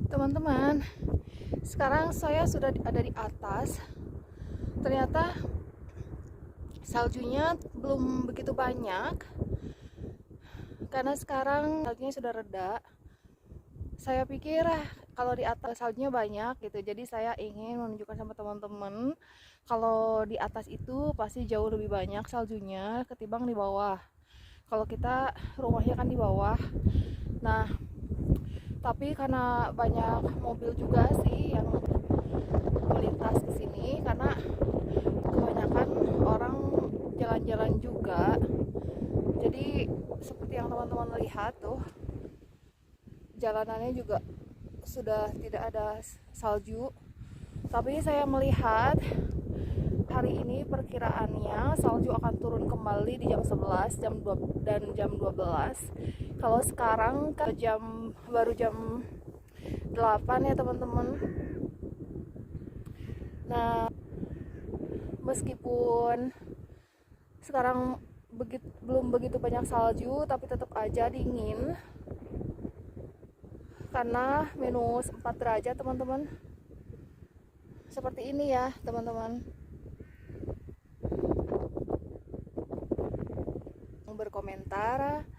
Teman-teman, sekarang saya sudah ada di atas. Ternyata saljunya belum begitu banyak karena sekarang saljunya sudah reda. Saya pikir kalau di atas saljunya banyak gitu. Jadi saya ingin menunjukkan sama teman-teman kalau di atas itu pasti jauh lebih banyak saljunya ketimbang di bawah. Kalau kita rumahnya kan di bawah. Nah, tapi karena banyak mobil juga sih yang melintas ke sini karena kebanyakan orang jalan-jalan juga. Jadi seperti yang teman-teman lihat tuh, jalanannya juga sudah tidak ada salju. Tapi saya melihat hari ini perkiraannya salju akan turun kembali di jam 11, jam 2 dan jam 12. Kalau sekarang kan baru jam 8 ya teman-teman. Nah, meskipun sekarang belum begitu banyak salju, tapi tetap aja dingin karena minus 4 derajat teman-teman. Seperti ini ya teman-teman. Berkomentar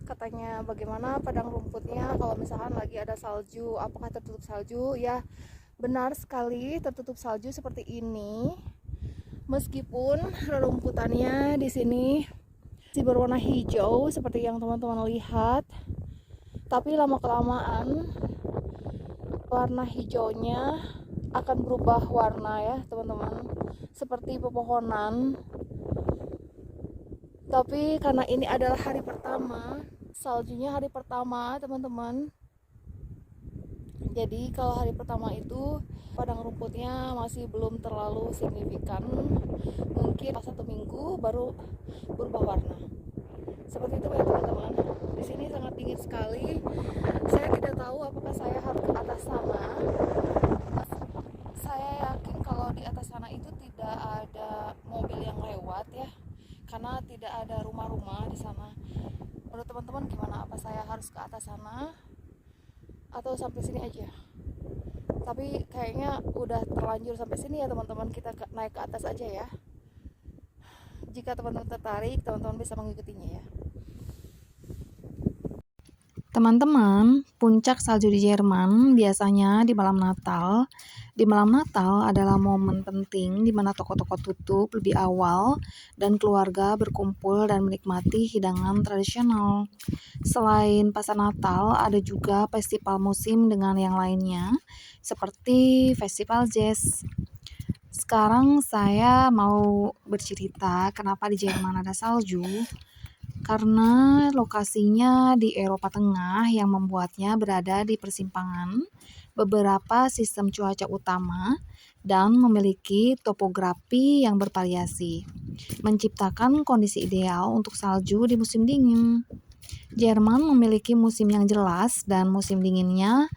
katanya bagaimana padang rumputnya kalau misalkan lagi ada salju, apakah tertutup salju? Ya, benar sekali tertutup salju seperti ini. Meskipun rerumputannya di sini masih berwarna hijau seperti yang teman-teman lihat, tapi lama kelamaan warna hijaunya akan berubah warna ya teman-teman, seperti pepohonan. Tapi karena ini adalah hari pertama, saljunya hari pertama teman-teman, jadi kalau hari pertama itu padang rumputnya masih belum terlalu signifikan. Mungkin pas 1 minggu baru berubah warna. Seperti itu ya teman-teman. Di sini sangat dingin sekali. Saya tidak tahu apakah saya harus ke atas sana. Saya yakin kalau di atas sana itu tidak ada mobil yang lewat ya, karena tidak ada rumah-rumah di sana. Menurut teman-teman gimana? Apa saya harus ke atas sana atau sampai sini aja? Tapi kayaknya udah terlanjur sampai sini ya teman-teman, kita naik ke atas aja ya. Jika teman-teman tertarik, teman-teman bisa mengikutinya ya. Teman-teman, puncak salju di Jerman biasanya di malam Natal. Di malam Natal adalah momen penting di mana toko-toko tutup lebih awal dan keluarga berkumpul dan menikmati hidangan tradisional. Selain pasar Natal, ada juga festival musim dengan yang lainnya, seperti festival jazz. Sekarang saya mau bercerita kenapa di Jerman ada salju. Karena lokasinya di Eropa Tengah yang membuatnya berada di persimpangan beberapa sistem cuaca utama dan memiliki topografi yang bervariasi, menciptakan kondisi ideal untuk salju di musim dingin. Jerman memiliki musim yang jelas dan musim dinginnya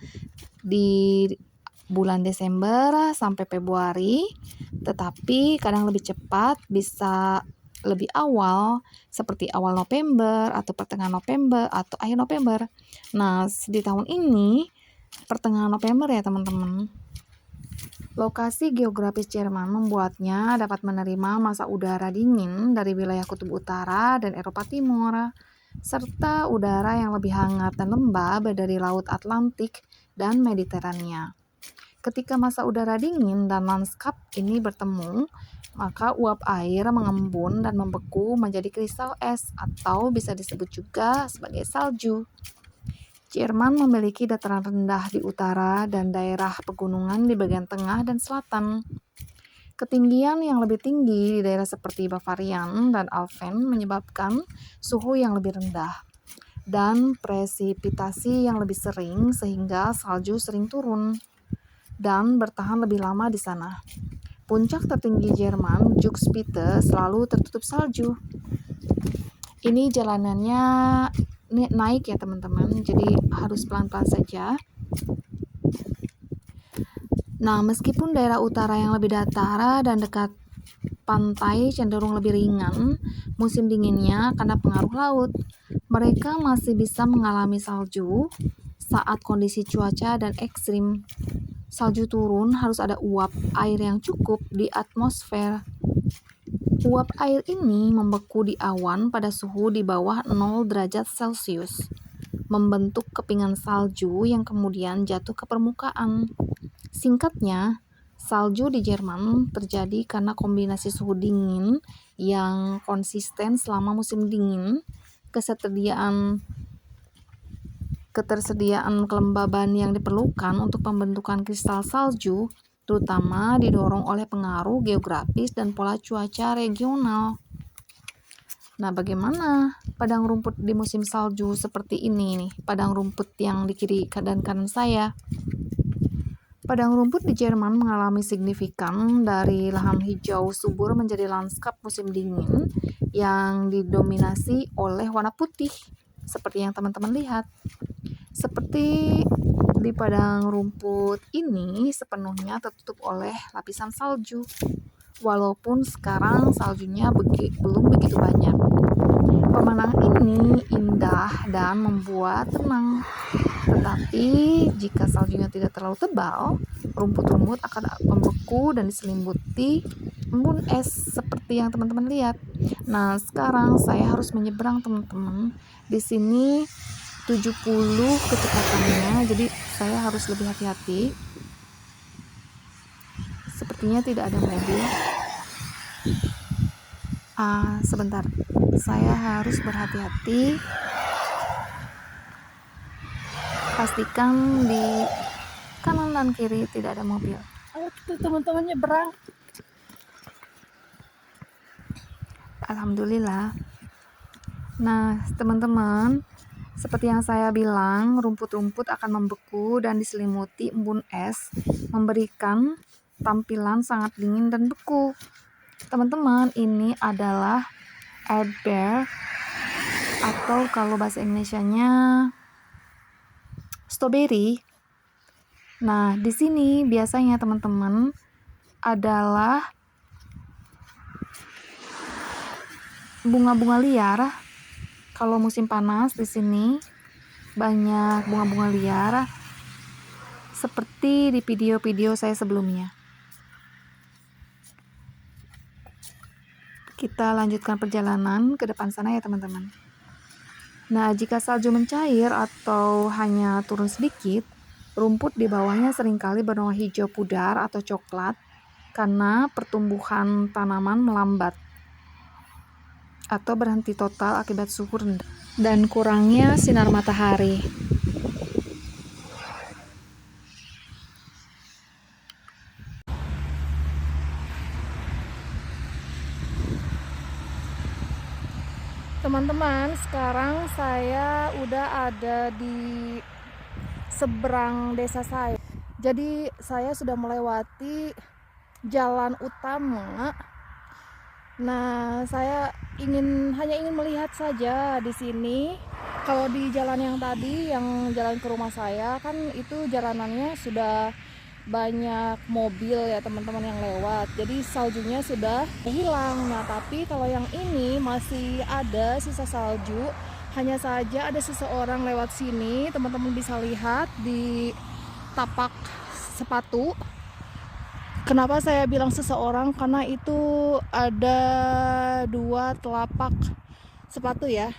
di bulan Desember sampai Februari, tetapi kadang lebih cepat, bisa lebih awal, seperti awal November atau pertengahan November atau akhir November. Nah, di tahun ini pertengahan November ya teman-teman. Lokasi geografis Jerman membuatnya dapat menerima masa udara dingin dari wilayah kutub utara dan Eropa Timur, serta udara yang lebih hangat dan lembab dari Laut Atlantik dan Mediterania. Ketika masa udara dingin dan lanskap ini bertemu, maka uap air mengembun dan membeku menjadi kristal es atau bisa disebut juga sebagai salju. Jerman memiliki dataran rendah di utara dan daerah pegunungan di bagian tengah dan selatan. Ketinggian yang lebih tinggi di daerah seperti Bavarian dan Alpen menyebabkan suhu yang lebih rendah dan presipitasi yang lebih sering, sehingga salju sering turun dan bertahan lebih lama di sana. Puncak tertinggi Jerman, Zugspitze, selalu tertutup salju. Ini jalanannya naik ya teman-teman, jadi harus pelan-pelan saja. Nah, meskipun daerah utara yang lebih datar dan dekat pantai cenderung lebih ringan musim dinginnya karena pengaruh laut, mereka masih bisa mengalami salju saat kondisi cuaca dan ekstrim. Salju turun harus ada uap air yang cukup di atmosfer. Uap air ini membeku di awan pada suhu di bawah 0 derajat Celcius, membentuk kepingan salju yang kemudian jatuh ke permukaan. Singkatnya, salju di Jerman terjadi karena kombinasi suhu dingin yang konsisten selama musim dingin, ketersediaan kelembaban yang diperlukan untuk pembentukan kristal salju, terutama didorong oleh pengaruh geografis dan pola cuaca regional. Nah, bagaimana padang rumput di musim salju seperti ini nih, padang rumput yang di kiri dan kanan saya? Padang rumput di Jerman mengalami signifikan dari lahan hijau subur menjadi lanskap musim dingin yang didominasi oleh warna putih, seperti yang teman-teman lihat. Seperti di padang rumput ini sepenuhnya tertutup oleh lapisan salju, walaupun sekarang saljunya belum begitu banyak. Pemandangan ini indah dan membuat tenang. Tetapi jika saljunya tidak terlalu tebal, rumput-rumput akan membeku dan diselimuti embun es seperti yang teman-teman lihat. Nah, sekarang saya harus menyeberang, teman-teman. Di sini 70 kecepatannya, jadi saya harus lebih hati-hati. Sepertinya tidak ada mobil. Sebentar, saya harus berhati-hati. Pastikan di kanan dan kiri tidak ada mobil. Ayo kita teman-teman nyebrang. Alhamdulillah. Nah, teman-teman, seperti yang saya bilang, rumput-rumput akan membeku dan diselimuti embun es, memberikan tampilan sangat dingin dan beku. Teman-teman, ini adalah Erdbeer, atau kalau bahasa Indonesianya strawberry. Nah, di sini biasanya teman-teman adalah bunga-bunga liar. Kalau musim panas di sini banyak bunga-bunga liar seperti di video-video saya sebelumnya. Kita lanjutkan perjalanan ke depan sana ya teman-teman. Nah, jika salju mencair atau hanya turun sedikit, rumput di bawahnya seringkali berwarna hijau pudar atau coklat karena pertumbuhan tanaman melambat atau berhenti total akibat suhu rendah dan kurangnya sinar matahari. Teman-teman, sekarang saya udah ada di seberang desa saya. Jadi saya sudah melewati jalan utama. Nah, saya hanya ingin melihat saja di sini. Kalau di jalan yang tadi, yang jalan ke rumah saya, kan itu jalanannya sudah banyak mobil ya teman-teman yang lewat, jadi saljunya sudah hilang. Nah, tapi kalau yang ini masih ada sisa salju. Hanya saja ada seseorang lewat sini, teman-teman bisa lihat di tapak sepatu. Kenapa saya bilang seseorang? Karena itu ada 2 telapak sepatu ya,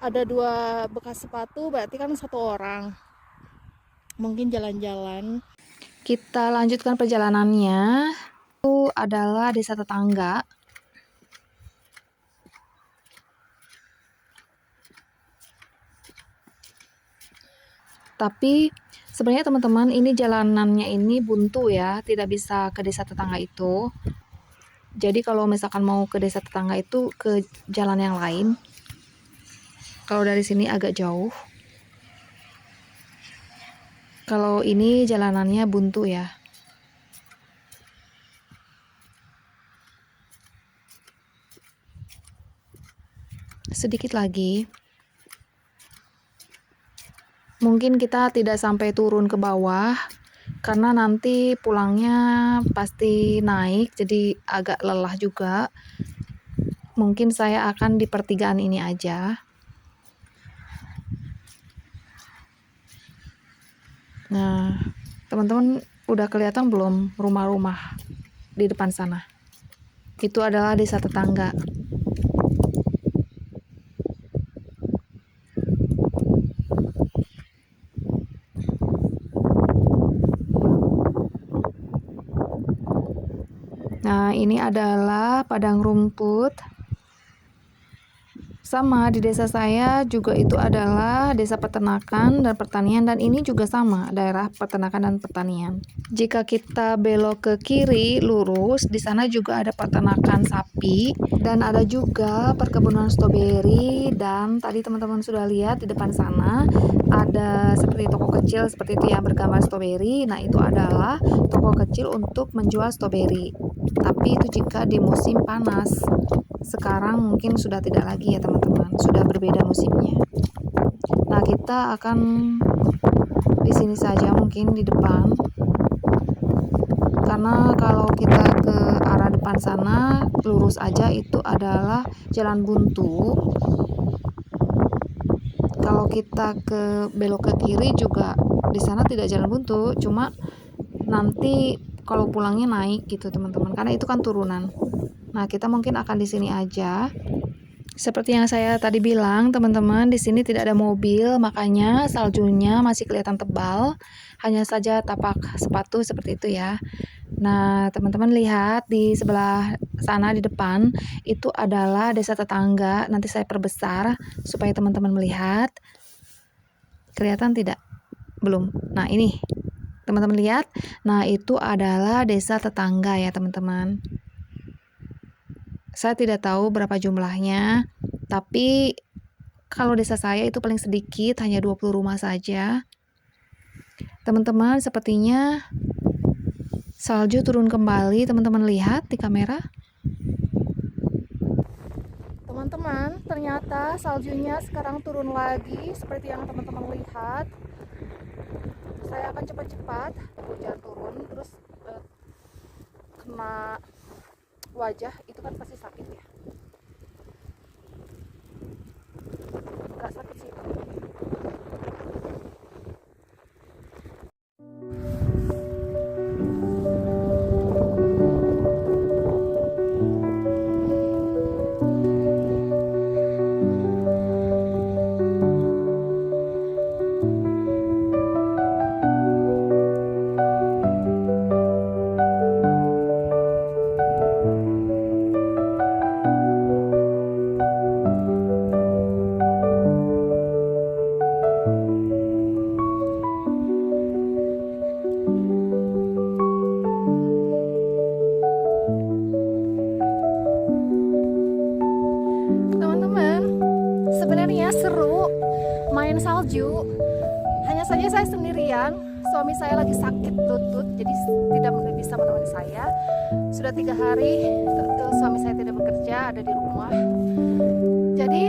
ada 2 bekas sepatu, berarti kan 1 orang mungkin jalan-jalan. Kita lanjutkan perjalanannya. Itu adalah desa tetangga. Tapi sebenarnya teman-teman, ini jalanannya ini buntu ya, tidak bisa ke desa tetangga itu. Jadi kalau misalkan mau ke desa tetangga itu ke jalan yang lain. Kalau dari sini agak jauh. Kalau ini jalanannya buntu ya. Sedikit lagi. Mungkin kita tidak sampai turun ke bawah karena nanti pulangnya pasti naik, jadi agak lelah juga. Mungkin saya akan di pertigaan ini aja. Nah, teman-teman udah kelihatan belum rumah-rumah di depan sana? Itu adalah desa tetangga. Nah, ini adalah padang rumput. Sama di desa saya juga itu adalah desa peternakan dan pertanian, dan ini juga sama daerah peternakan dan pertanian. Jika kita belok ke kiri lurus, di sana juga ada peternakan sapi dan ada juga perkebunan stroberi, dan tadi teman-teman sudah lihat di depan sana ada seperti toko kecil seperti itu yang bergambar stroberi. Nah, itu adalah toko kecil untuk menjual stroberi. Tapi itu jika di musim panas. Sekarang mungkin sudah tidak lagi ya teman-teman, sudah berbeda musimnya. Nah, kita akan di sini saja mungkin di depan, karena kalau kita ke arah depan sana lurus aja itu adalah jalan buntu. Kalau kita belok ke kiri juga di sana tidak jalan buntu, cuma nanti kalau pulangnya naik gitu teman-teman, karena itu kan turunan. Nah, kita mungkin akan di sini aja. Seperti yang saya tadi bilang, teman-teman, di sini tidak ada mobil, makanya saljunya masih kelihatan tebal. Hanya saja tapak sepatu seperti itu ya. Nah, teman-teman lihat di sebelah sana di depan, itu adalah desa tetangga. Nanti saya perbesar supaya teman-teman melihat. Kelihatan tidak? Belum. Nah, ini. Teman-teman lihat. Nah, itu adalah desa tetangga ya, teman-teman. Saya tidak tahu berapa jumlahnya, tapi kalau desa saya itu paling sedikit, hanya 20 rumah saja. Teman-teman, sepertinya salju turun kembali, teman-teman lihat di kamera. Teman-teman, ternyata saljunya sekarang turun lagi seperti yang teman-teman lihat. Saya akan cepat-cepat, hujan turun terus kena wajah itu kan pasti sakit ya. Nggak sakit sih. Teman-teman, sebenarnya seru main salju. Hanya saja saya sendirian, suami saya lagi sakit lutut, jadi tidak bisa menemani saya. Sudah 3 hari suami saya tidak bekerja, ada di rumah. Jadi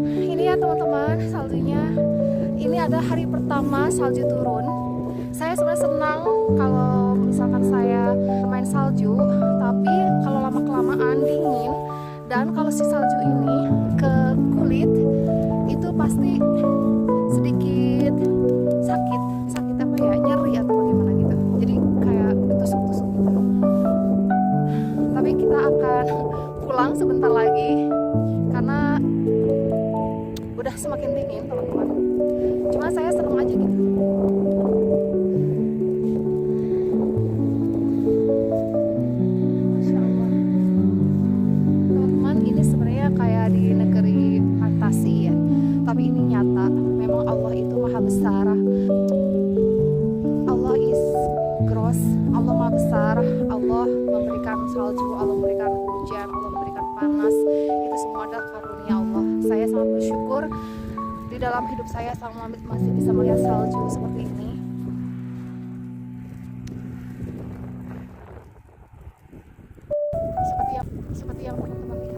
ini ya teman-teman saljunya. Ini ada hari pertama salju turun. Saya sebenarnya senang kalau misalkan saya main salju, tapi kalau lama-kelamaan dingin, dan kalau si salju ini ke kulit itu pasti sedikit sakit apa ya, nyeri atau bagaimana gitu, jadi kayak tusuk-tusuk gitu. Tapi kita akan pulang sebentar lagi karena udah semakin dingin teman-teman. Cuma saya seneng aja gitu. Masya Allah. Teman-teman, ini sebenarnya kayak di negeri fantasi ya, tapi ini nyata. Memang Allah itu maha besar. Allah is gross, Allah maha besar. Allah memberikan salju, Allah memberikan hujan, Allah memberikan panas. Itu semua adalah karunia Allah. Saya sangat bersyukur di dalam hidup saya masih bisa melihat salju seperti ini. Seperti yang teman-teman lihat.